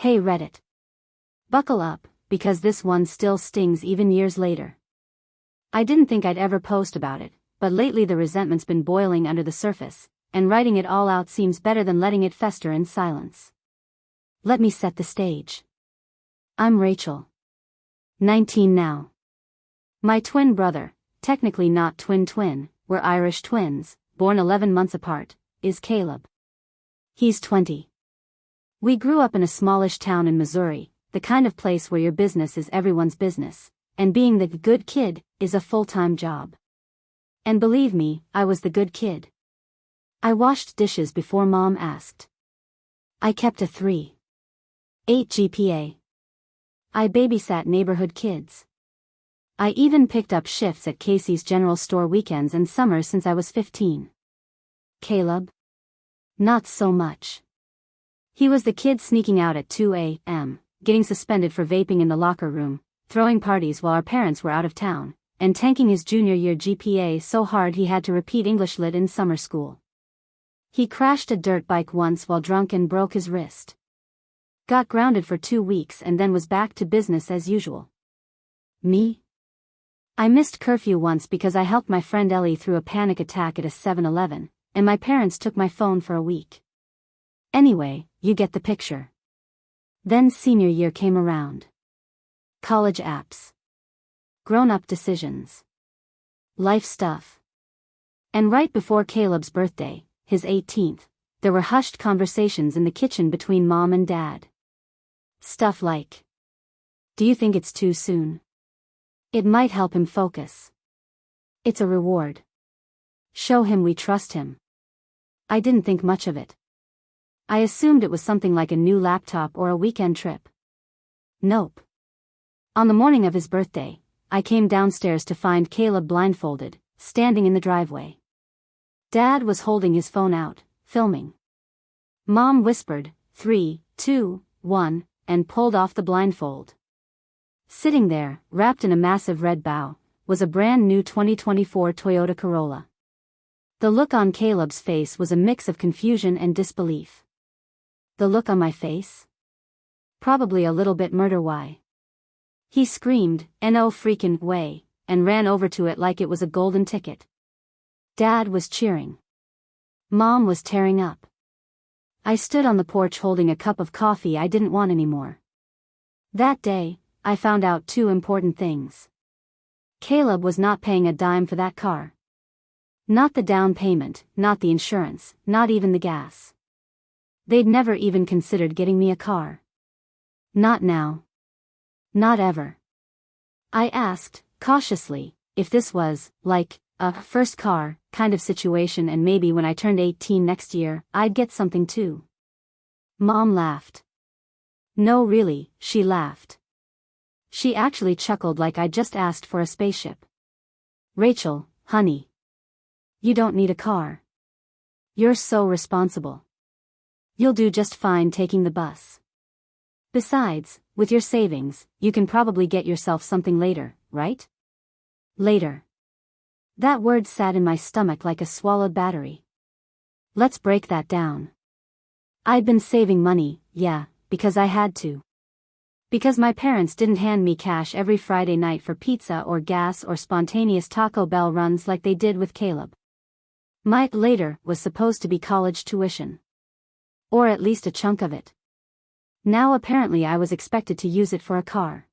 Hey Reddit. Buckle up, because this one still stings even years later. I didn't think I'd ever post about it, but lately the resentment's been boiling under the surface, and writing it all out seems better than letting it fester in silence. Let me set the stage. I'm Rachel. 19 now. My twin brother, technically not twin, we're Irish twins, born 11 months apart, is Caleb. He's 20. We grew up in a smallish town in Missouri, the kind of place where your business is everyone's business, and being the good kid is a full-time job. And believe me, I was the good kid. I washed dishes before Mom asked. I kept a 3.8 GPA. I babysat neighborhood kids. I even picked up shifts at Casey's General Store weekends and summers since I was 15. Caleb? Not so much. He was the kid sneaking out at 2 a.m., getting suspended for vaping in the locker room, throwing parties while our parents were out of town, and tanking his junior year GPA so hard he had to repeat English Lit in summer school. He crashed a dirt bike once while drunk and broke his wrist. Got grounded for 2 weeks and then was back to business as usual. Me? I missed curfew once because I helped my friend Ellie through a panic attack at a 7-Eleven, and my parents took my phone for a week. Anyway, you get the picture. Then senior year came around. College apps. Grown-up decisions. Life stuff. And right before Caleb's birthday, his 18th, there were hushed conversations in the kitchen between Mom and Dad. Stuff like, do you think it's too soon? It might help him focus. It's a reward. Show him we trust him. I didn't think much of it. I assumed it was something like a new laptop or a weekend trip. Nope. On the morning of his birthday, I came downstairs to find Caleb blindfolded, standing in the driveway. Dad was holding his phone out, filming. Mom whispered, 3, 2, 1, and pulled off the blindfold. Sitting there, wrapped in a massive red bow, was a brand new 2024 Toyota Corolla. The look on Caleb's face was a mix of confusion and disbelief. The look on my face? Probably a little bit murder why. He screamed, "No freaking way," and ran over to it like it was a golden ticket. Dad was cheering. Mom was tearing up. I stood on the porch holding a cup of coffee I didn't want anymore. That day, I found out 2 important things. Caleb was not paying a dime for that car. Not the down payment, not the insurance, not even the gas. They'd never even considered getting me a car. Not now. Not ever. I asked, cautiously, if this was, like, a first car kind of situation and maybe when I turned 18 next year, I'd get something too. Mom laughed. No really, she laughed. She actually chuckled like I'd just asked for a spaceship. Rachel, honey. You don't need a car. You're so responsible. You'll do just fine taking the bus. Besides, with your savings, you can probably get yourself something later, right? Later. That word sat in my stomach like a swallowed battery. Let's break that down. I'd been saving money, yeah, because I had to. Because my parents didn't hand me cash every Friday night for pizza or gas or spontaneous Taco Bell runs like they did with Caleb. My later was supposed to be college tuition. Or at least a chunk of it. Now apparently I was expected to use it for a car.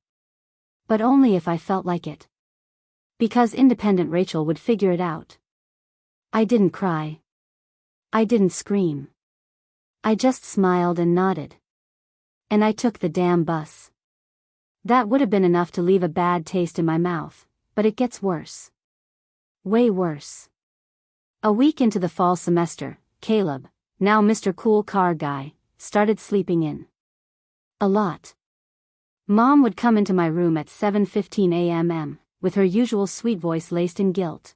But only if I felt like it. Because independent Rachel would figure it out. I didn't cry. I didn't scream. I just smiled and nodded. And I took the damn bus. That would have been enough to leave a bad taste in my mouth, but it gets worse. Way worse. A week into the fall semester, Caleb, now Mr. Cool Car Guy, started sleeping in. A lot. Mom would come into my room at 7:15 a.m. with her usual sweet voice laced in guilt.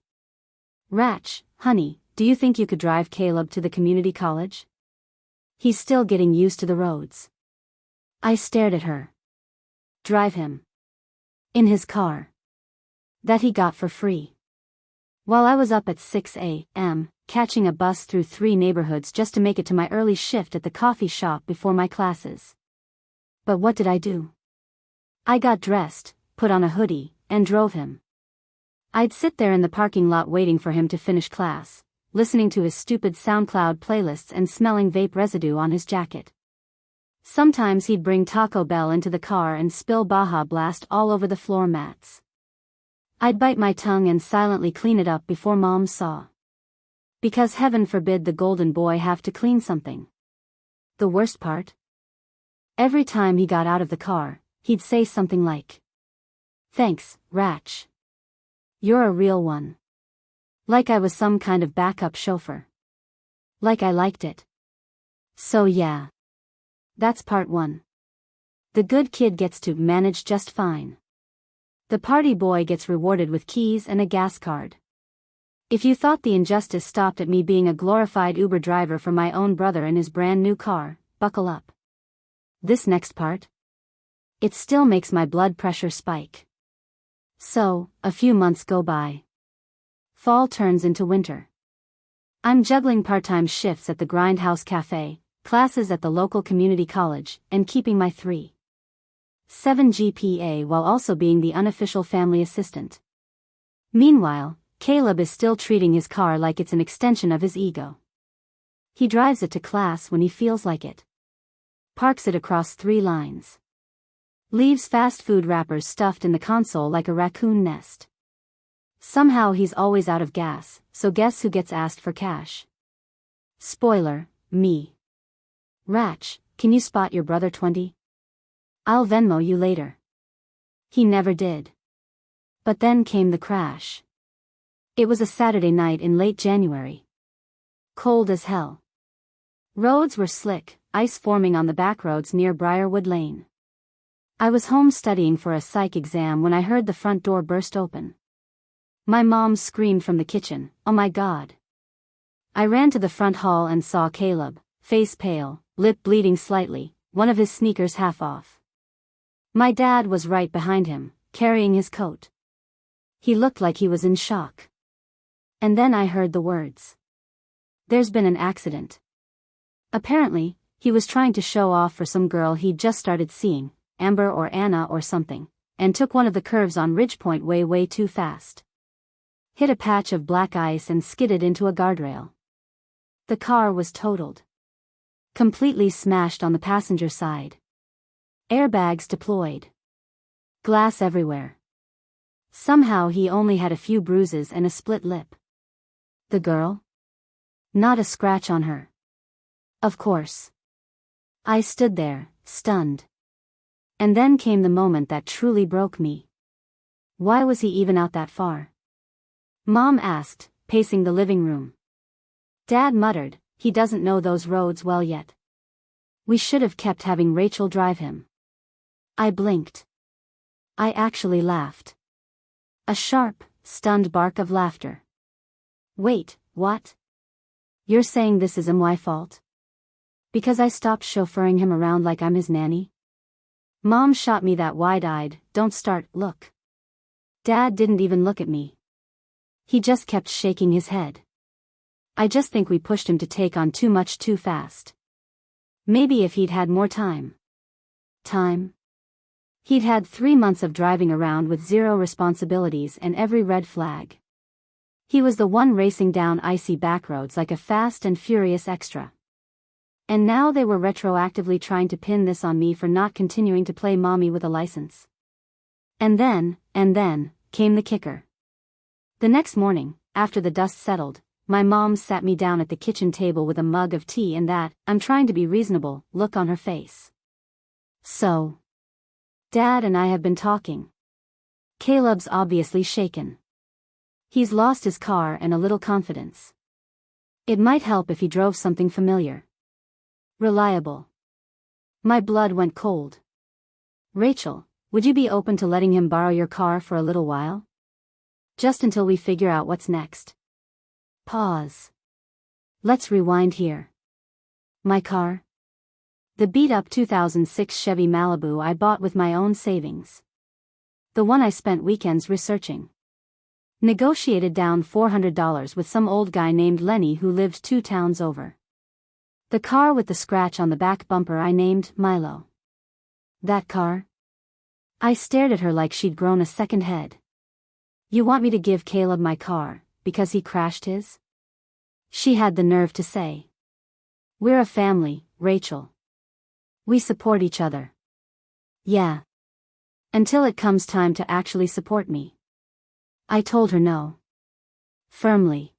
Ratch, honey, do you think you could drive Caleb to the community college? He's still getting used to the roads. I stared at her. Drive him. In his car. That he got for free. While I was up at 6 a.m., catching a bus through 3 neighborhoods just to make it to my early shift at the coffee shop before my classes. But what did I do? I got dressed, put on a hoodie, and drove him. I'd sit there in the parking lot waiting for him to finish class, listening to his stupid SoundCloud playlists and smelling vape residue on his jacket. Sometimes he'd bring Taco Bell into the car and spill Baja Blast all over the floor mats. I'd bite my tongue and silently clean it up before Mom saw. Because heaven forbid the golden boy have to clean something. The worst part? Every time he got out of the car, he'd say something like, "Thanks, Ratch. You're a real one." Like I was some kind of backup chauffeur. Like I liked it. So yeah. That's part 1. The good kid gets to manage just fine. The party boy gets rewarded with keys and a gas card. If you thought the injustice stopped at me being a glorified Uber driver for my own brother in his brand new car, buckle up. This next part? It still makes my blood pressure spike. So, a few months go by. Fall turns into winter. I'm juggling part-time shifts at the Grindhouse Cafe, classes at the local community college, and keeping my 3.7 GPA while also being the unofficial family assistant. Meanwhile, Caleb is still treating his car like it's an extension of his ego. He drives it to class when he feels like it. Parks it across 3 lines. Leaves fast food wrappers stuffed in the console like a raccoon nest. Somehow he's always out of gas, so guess who gets asked for cash? Spoiler, me. Ratch, can you spot your brother 20? I'll Venmo you later. He never did. But then came the crash. It was a Saturday night in late January. Cold as hell. Roads were slick, ice forming on the back roads near Briarwood Lane. I was home studying for a psych exam when I heard the front door burst open. My mom screamed from the kitchen, "Oh my God." I ran to the front hall and saw Caleb, face pale, lip bleeding slightly, one of his sneakers half off. My dad was right behind him, carrying his coat. He looked like he was in shock. And then I heard the words. "There's been an accident." Apparently, he was trying to show off for some girl he'd just started seeing, Amber or Anna or something, and took one of the curves on Ridgepoint way too fast. Hit a patch of black ice and skidded into a guardrail. The car was totaled. Completely smashed on the passenger side. Airbags deployed. Glass everywhere. Somehow he only had a few bruises and a split lip. The girl? Not a scratch on her. Of course. I stood there, stunned. And then came the moment that truly broke me. Why was he even out that far? Mom asked, pacing the living room. Dad muttered, "He doesn't know those roads well yet. We should have kept having Rachel drive him." I blinked. I actually laughed. A sharp, stunned bark of laughter. Wait, what? You're saying this is my fault? Because I stopped chauffeuring him around like I'm his nanny? Mom shot me that wide-eyed, "Don't start" look. Dad didn't even look at me. He just kept shaking his head. I just think we pushed him to take on too much too fast. Maybe if he'd had more time. Time? He'd had 3 months of driving around with 0 responsibilities and every red flag. He was the one racing down icy backroads like a fast and furious extra. And now they were retroactively trying to pin this on me for not continuing to play mommy with a license. And then, came the kicker. The next morning, after the dust settled, my mom sat me down at the kitchen table with a mug of tea and that, "I'm trying to be reasonable," look on her face. So, Dad and I have been talking. Caleb's obviously shaken. He's lost his car and a little confidence. It might help if he drove something familiar. Reliable. My blood went cold. "Rachel, would you be open to letting him borrow your car for a little while? Just until we figure out what's next." Pause. Let's rewind here. My car? The beat-up 2006 Chevy Malibu I bought with my own savings. The one I spent weekends researching. Negotiated down $400 with some old guy named Lenny who lived 2 towns over. The car with the scratch on the back bumper I named Milo. That car? I stared at her like she'd grown a second head. You want me to give Caleb my car, because he crashed his? She had the nerve to say. We're a family, Rachel. We support each other. Yeah. Until it comes time to actually support me. I told her no. Firmly.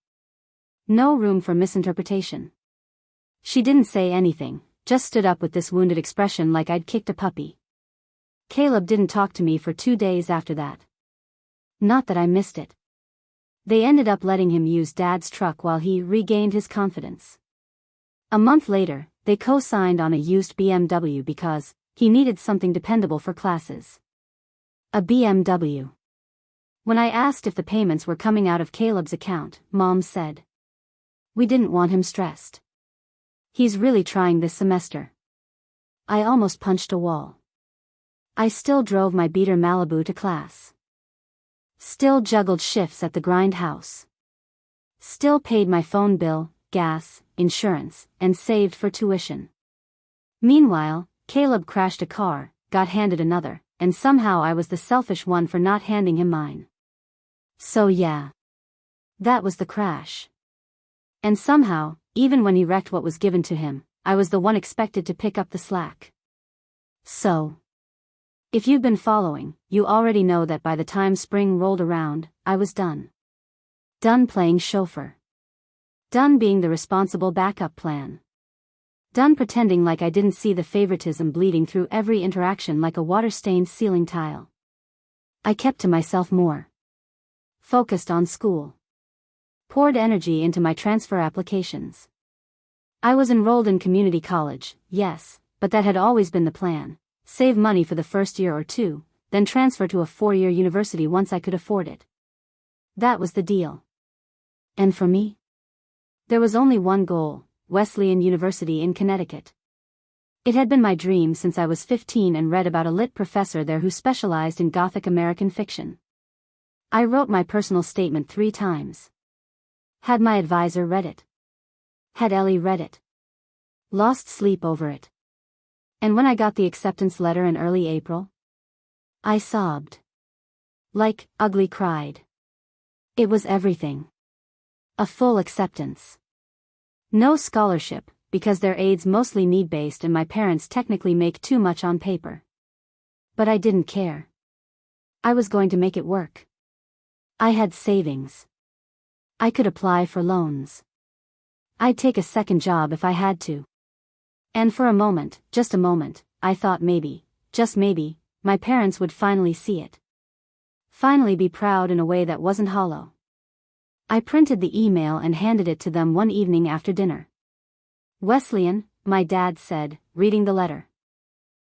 No room for misinterpretation. She didn't say anything, just stood up with this wounded expression like I'd kicked a puppy. Caleb didn't talk to me for 2 days after that. Not that I missed it. They ended up letting him use Dad's truck while he regained his confidence. A month later, they co-signed on a used BMW because he needed something dependable for classes. A BMW. When I asked if the payments were coming out of Caleb's account, Mom said, "We didn't want him stressed. He's really trying this semester." I almost punched a wall. I still drove my beater Malibu to class. Still juggled shifts at the grindhouse. Still paid my phone bill, gas, insurance, and saved for tuition. Meanwhile, Caleb crashed a car, got handed another, and somehow I was the selfish one for not handing him mine. So yeah. That was the crash. And somehow, even when he wrecked what was given to him, I was the one expected to pick up the slack. So. If you've been following, you already know that by the time spring rolled around, I was done. Done playing chauffeur. Done being the responsible backup plan. Done pretending like I didn't see the favoritism bleeding through every interaction like a water-stained ceiling tile. I kept to myself more. Focused on school. Poured energy into my transfer applications. I was enrolled in community college, yes, but that had always been the plan. Save money for the first year or two, then transfer to a 4-year university once I could afford it. That was the deal. And for me? There was only one goal, Wesleyan University in Connecticut. It had been my dream since I was 15 and read about a lit professor there who specialized in Gothic American fiction. I wrote my personal statement 3 times. Had my advisor read it? Had Ellie read it? Lost sleep over it. And when I got the acceptance letter in early April, I sobbed. Like, ugly cried. It was everything. A full acceptance. No scholarship, because their aids mostly need-based and my parents technically make too much on paper. But I didn't care. I was going to make it work. I had savings. I could apply for loans. I'd take a second job if I had to. And for a moment, just a moment, I thought maybe, just maybe, my parents would finally see it. Finally be proud in a way that wasn't hollow. I printed the email and handed it to them one evening after dinner. Wesleyan, my dad said, reading the letter.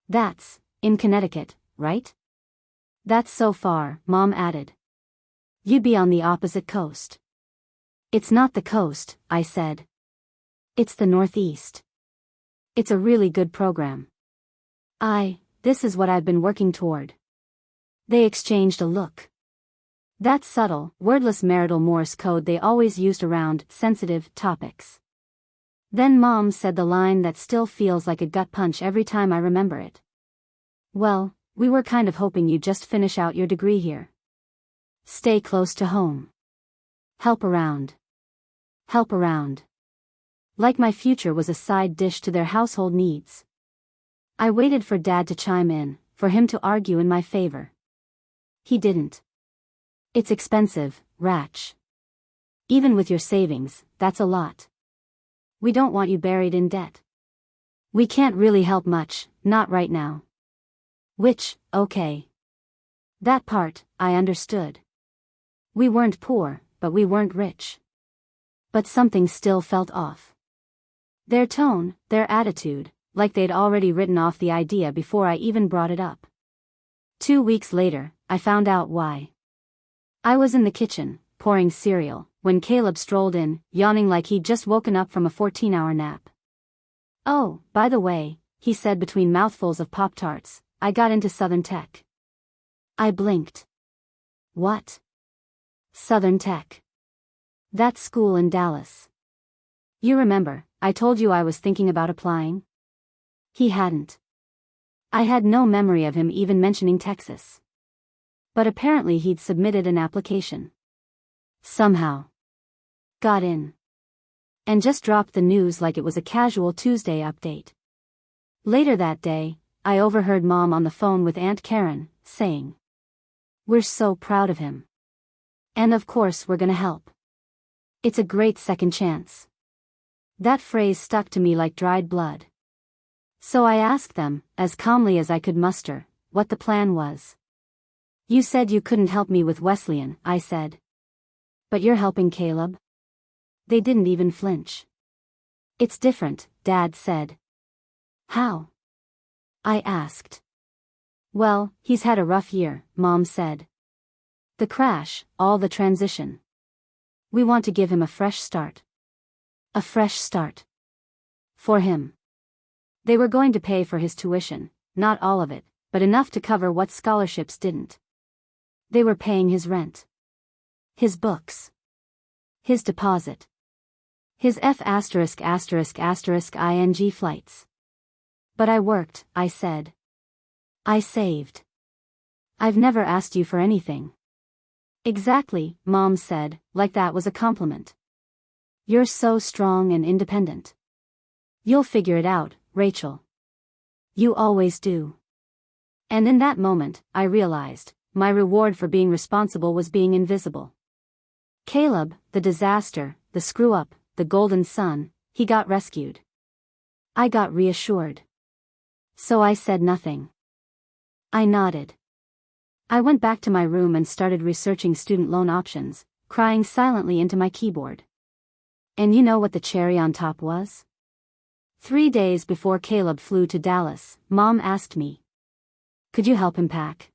That's, in Connecticut, right? That's so far, Mom added. You'd be on the opposite coast. It's not the coast, I said. It's the Northeast. It's a really good program. This is what I've been working toward. They exchanged a look. That subtle, wordless marital Morse code they always used around sensitive topics. Then Mom said the line that still feels like a gut punch every time I remember it. Well, we were kind of hoping you'd just finish out your degree here. Stay close to home. Help around. Help around. Like my future was a side dish to their household needs. I waited for Dad to chime in, for him to argue in my favor. He didn't. It's expensive, Ratch. Even with your savings, that's a lot. We don't want you buried in debt. We can't really help much, not right now. Which, okay. That part, I understood. We weren't poor, but we weren't rich. But something still felt off. Their tone, their attitude, like they'd already written off the idea before I even brought it up. 2 weeks later, I found out why. I was in the kitchen, pouring cereal, when Caleb strolled in, yawning like he'd just woken up from a 14-hour nap. Oh, by the way, he said between mouthfuls of Pop-Tarts, I got into Southern Tech. I blinked. What? Southern Tech. That school in Dallas. You remember, I told you I was thinking about applying? He hadn't. I had no memory of him even mentioning Texas. But apparently he'd submitted an application. Somehow. Got in. And just dropped the news like it was a casual Tuesday update. Later that day, I overheard Mom on the phone with Aunt Karen, saying, "We're so proud of him. And of course we're gonna help. It's a great second chance." That phrase stuck to me like dried blood. So I asked them, as calmly as I could muster, what the plan was. "You said you couldn't help me with Wesleyan," I said. "But you're helping Caleb?" They didn't even flinch. "It's different," Dad said. "How?" I asked. "Well, he's had a rough year," Mom said. "The crash, all the transition. We want to give him a fresh start." A fresh start. For him. They were going to pay for his tuition, not all of it, but enough to cover what scholarships didn't. They were paying his rent. His books. His deposit. His F******ing flights. "But I worked," I said. "I saved. I've never asked you for anything." "Exactly," Mom said, like that was a compliment. "You're so strong and independent. You'll figure it out, Rachel. You always do." And in that moment, I realized, my reward for being responsible was being invisible. Caleb, the disaster, the screw-up, the golden son, he got rescued. I got reassured. So I said nothing. I nodded. I went back to my room and started researching student loan options, crying silently into my keyboard. And you know what the cherry on top was? 3 days before Caleb flew to Dallas, Mom asked me, "Could you help him pack?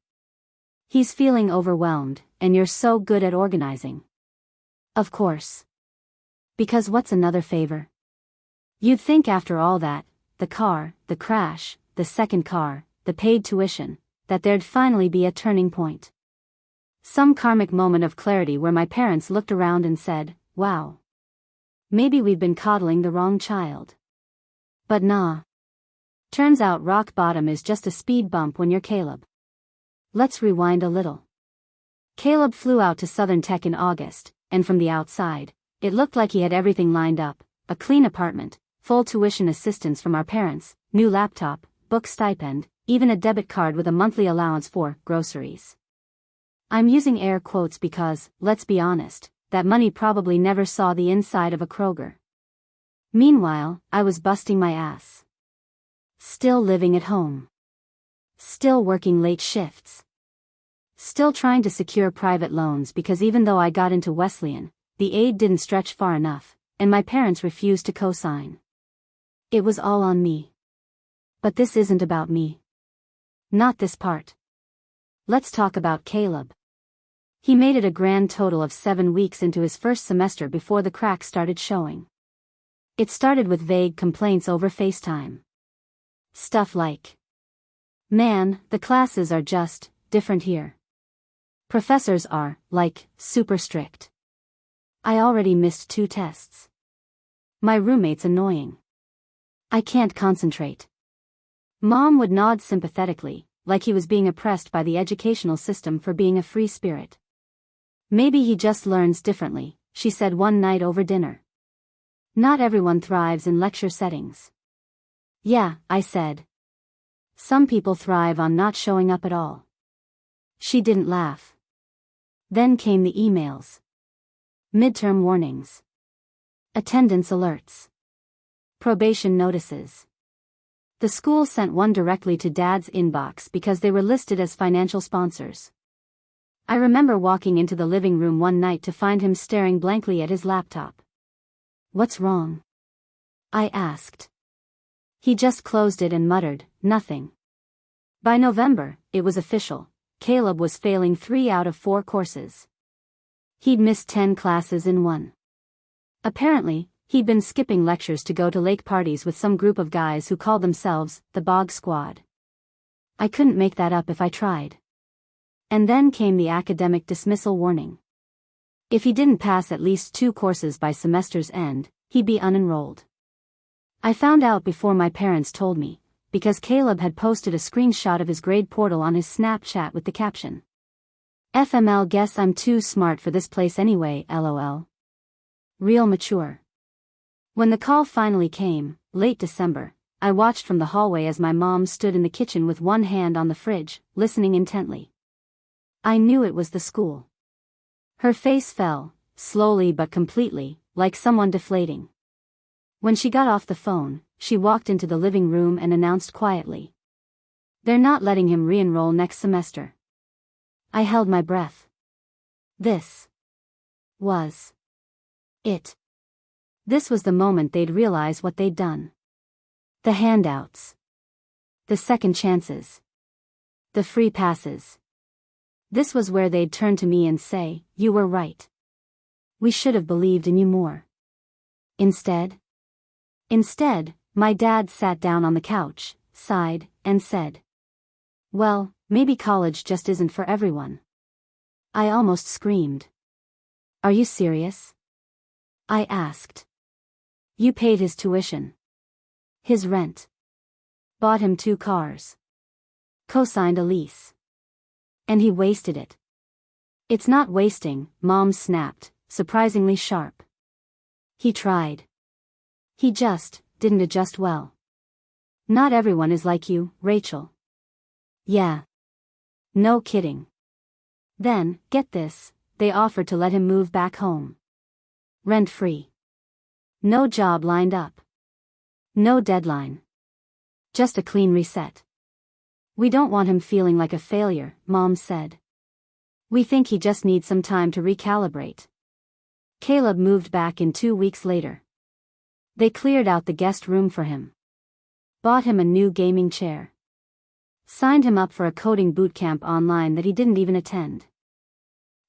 He's feeling overwhelmed, and you're so good at organizing." Of course. Because what's another favor? You'd think after all that, the car, the crash, the second car, the paid tuition, that there'd finally be a turning point. Some karmic moment of clarity where my parents looked around and said, "Wow. Maybe we've been coddling the wrong child." But nah. Turns out rock bottom is just a speed bump when you're Caleb. Let's rewind a little. Caleb flew out to Southern Tech in August, and from the outside, it looked like he had everything lined up: a clean apartment, full tuition assistance from our parents, new laptop, book stipend, even a debit card with a monthly allowance for groceries. I'm using air quotes because, let's be honest, that money probably never saw the inside of a Kroger. Meanwhile, I was busting my ass. Still living at home. Still working late shifts. Still trying to secure private loans because even though I got into Wesleyan, the aid didn't stretch far enough, and my parents refused to co-sign. It was all on me. But this isn't about me. Not this part. Let's talk about Caleb. He made it a grand total of 7 weeks into his first semester before the cracks started showing. It started with vague complaints over FaceTime. Stuff like, "Man, the classes are just different here. Professors are, like, super strict. I already missed 2 tests. My roommate's annoying. I can't concentrate." Mom would nod sympathetically, like he was being oppressed by the educational system for being a free spirit. "Maybe he just learns differently," she said one night over dinner. "Not everyone thrives in lecture settings." "Yeah," I said. "Some people thrive on not showing up at all." She didn't laugh. Then came the emails. Midterm warnings. Attendance alerts. Probation notices. The school sent one directly to Dad's inbox because they were listed as financial sponsors. I remember walking into the living room one night to find him staring blankly at his laptop. "What's wrong?" I asked. He just closed it and muttered, "Nothing." By November, it was official. Caleb was failing 3 out of 4 courses. He'd missed 10 classes in one. Apparently, he'd been skipping lectures to go to lake parties with some group of guys who called themselves the Bog Squad. I couldn't make that up if I tried. And then came the academic dismissal warning. If he didn't pass at least 2 courses by semester's end, he'd be unenrolled. I found out before my parents told me, because Caleb had posted a screenshot of his grade portal on his Snapchat with the caption, "FML, guess I'm too smart for this place anyway, lol. Real mature." When the call finally came, late December, I watched from the hallway as my mom stood in the kitchen with one hand on the fridge, listening intently. I knew it was the school. Her face fell, slowly but completely, like someone deflating. When she got off the phone, she walked into the living room and announced quietly, "They're not letting him re-enroll next semester." I held my breath. This was it. This was the moment they'd realize what they'd done. The handouts. The second chances. The free passes. This was where they'd turn to me and say, "You were right. We should have believed in you more." Instead, my dad sat down on the couch, sighed, and said, "Well, maybe college just isn't for everyone." I almost screamed. "Are you serious?" I asked. "You paid his tuition, his rent, bought him 2 cars, co-signed a lease, and he wasted it." "It's not wasting," Mom snapped, surprisingly sharp. "He tried. He just didn't adjust well. Not everyone is like you, Rachel." "Yeah. No kidding." Then, get this, they offered to let him move back home. Rent-free. No job lined up. No deadline. Just a clean reset. "We don't want him feeling like a failure," Mom said. "We think he just needs some time to recalibrate." Caleb moved back in 2 weeks later. They cleared out the guest room for him. Bought him a new gaming chair. Signed him up for a coding boot camp online that he didn't even attend.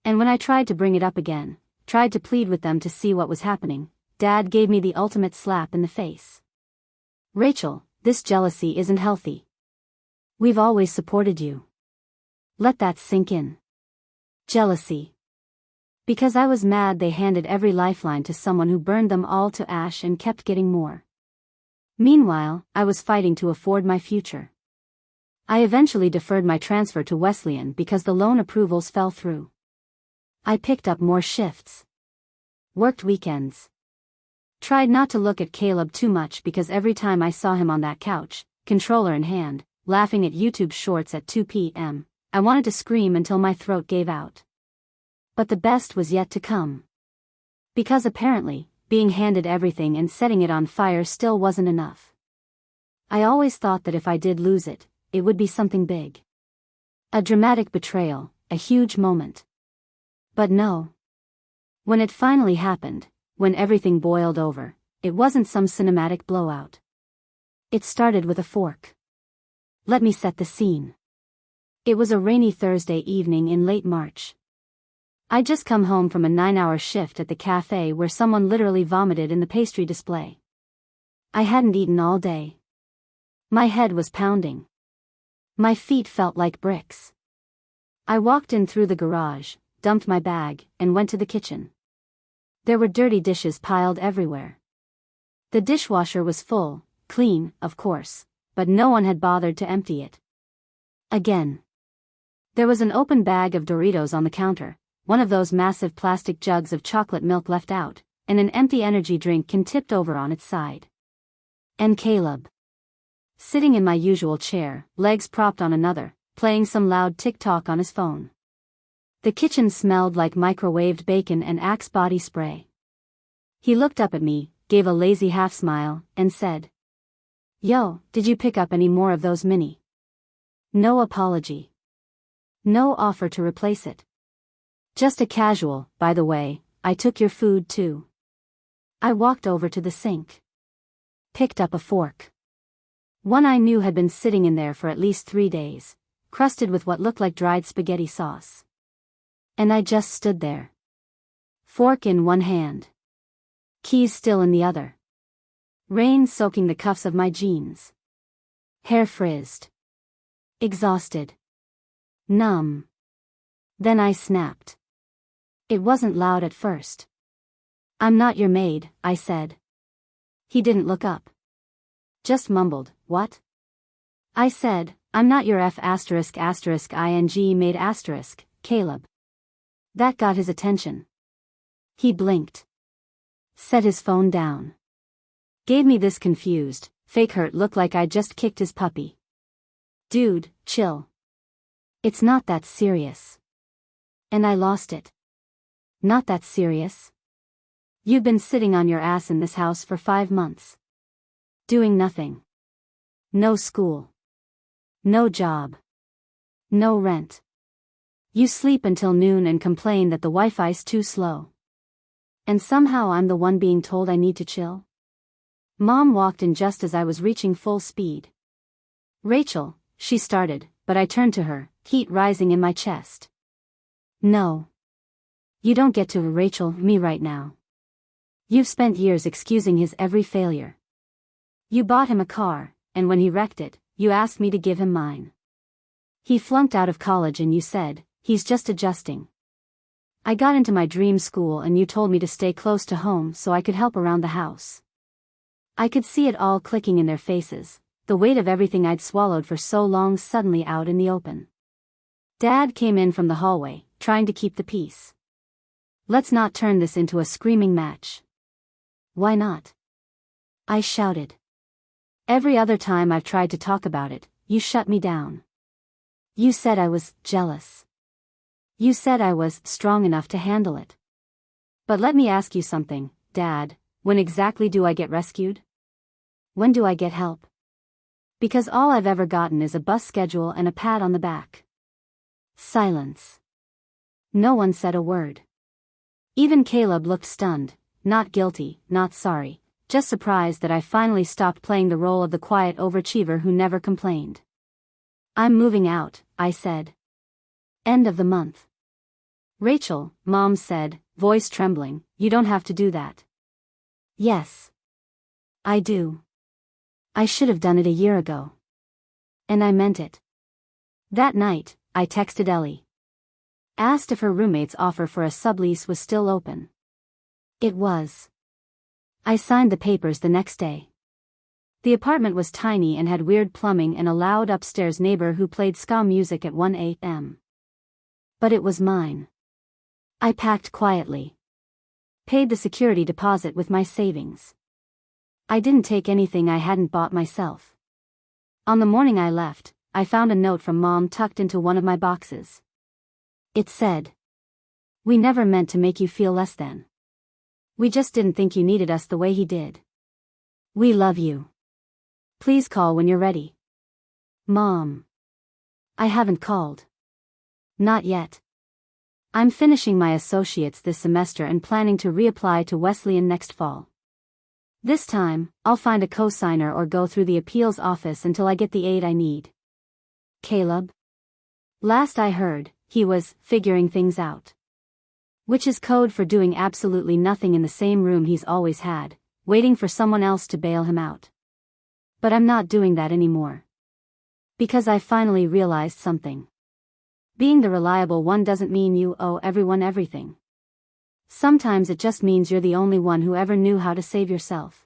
And when I tried to bring it up again, tried to plead with them to see what was happening, Dad gave me the ultimate slap in the face. "Rachel, this jealousy isn't healthy. We've always supported you. Let that sink in." Jealousy. Because I was mad they handed every lifeline to someone who burned them all to ash and kept getting more. Meanwhile, I was fighting to afford my future. I eventually deferred my transfer to Wesleyan because the loan approvals fell through. I picked up more shifts. Worked weekends. Tried not to look at Caleb too much because every time I saw him on that couch, controller in hand, laughing at YouTube shorts at 2 p.m., I wanted to scream until my throat gave out. But the best was yet to come. Because apparently, being handed everything and setting it on fire still wasn't enough. I always thought that if I did lose it, it would be something big. A dramatic betrayal, a huge moment. But no. When it finally happened, when everything boiled over, it wasn't some cinematic blowout. It started with a fork. Let me set the scene. It was a rainy Thursday evening in late March. I'd just come home from a 9-hour shift at the cafe where someone literally vomited in the pastry display. I hadn't eaten all day. My head was pounding. My feet felt like bricks. I walked in through the garage, dumped my bag, and went to the kitchen. There were dirty dishes piled everywhere. The dishwasher was full, clean, of course, but no one had bothered to empty it. Again. There was an open bag of Doritos on the counter, one of those massive plastic jugs of chocolate milk left out, and an empty energy drink can tipped over on its side. And Caleb. Sitting in my usual chair, legs propped on another, playing some loud TikTok on his phone. The kitchen smelled like microwaved bacon and Axe body spray. He looked up at me, gave a lazy half smile, and said, "Yo, did you pick up any more of those mini?" No apology. No offer to replace it. Just a casual, "By the way, I took your food too." I walked over to the sink. Picked up a fork. One I knew had been sitting in there for at least 3 days, crusted with what looked like dried spaghetti sauce. And I just stood there. Fork in one hand. Keys still in the other. Rain soaking the cuffs of my jeans. Hair frizzed. Exhausted. Numb. Then I snapped. It wasn't loud at first. "I'm not your maid," I said. He didn't look up. Just mumbled, "What?" I said, I'm not your ***ing maid***, Caleb. That got his attention. He blinked. Set his phone down. Gave me this confused, fake hurt look like I'd just kicked his puppy. Dude, chill. It's not that serious. And I lost it. Not that serious? You've been sitting on your ass in this house for 5 months. Doing nothing. No school. No job. No rent. You sleep until noon and complain that the Wi-Fi's too slow. And somehow I'm the one being told I need to chill? Mom walked in just as I was reaching full speed. Rachel, she started, but I turned to her, heat rising in my chest. No. You don't get to Rachel me right now. You've spent years excusing his every failure. You bought him a car, and when he wrecked it, you asked me to give him mine. He flunked out of college and you said, he's just adjusting. I got into my dream school and you told me to stay close to home so I could help around the house. I could see it all clicking in their faces, the weight of everything I'd swallowed for so long suddenly out in the open. Dad came in from the hallway, trying to keep the peace. Let's not turn this into a screaming match. Why not? I shouted. Every other time I've tried to talk about it, you shut me down. You said I was jealous. You said I was strong enough to handle it. But let me ask you something, Dad, when exactly do I get rescued? When do I get help? Because all I've ever gotten is a bus schedule and a pat on the back. Silence. No one said a word. Even Caleb looked stunned, not guilty, not sorry, just surprised that I finally stopped playing the role of the quiet overachiever who never complained. I'm moving out, I said. End of the month. Rachel, Mom said, voice trembling, you don't have to do that. Yes. I do. I should have done it a year ago. And I meant it. That night, I texted Ellie. Asked if her roommate's offer for a sublease was still open. It was. I signed the papers the next day. The apartment was tiny and had weird plumbing and a loud upstairs neighbor who played ska music at 1 a.m. But it was mine. I packed quietly. Paid the security deposit with my savings. I didn't take anything I hadn't bought myself. On the morning I left, I found a note from Mom tucked into one of my boxes. It said, "We never meant to make you feel less than. We just didn't think you needed us the way he did. We love you. Please call when you're ready." Mom. I haven't called. Not yet. I'm finishing my associates this semester and planning to reapply to Wesleyan next fall. This time, I'll find a cosigner or go through the appeals office until I get the aid I need. Caleb? Last I heard, he was figuring things out. Which is code for doing absolutely nothing in the same room he's always had, waiting for someone else to bail him out. But I'm not doing that anymore. Because I finally realized something. Being the reliable one doesn't mean you owe everyone everything. Sometimes it just means you're the only one who ever knew how to save yourself.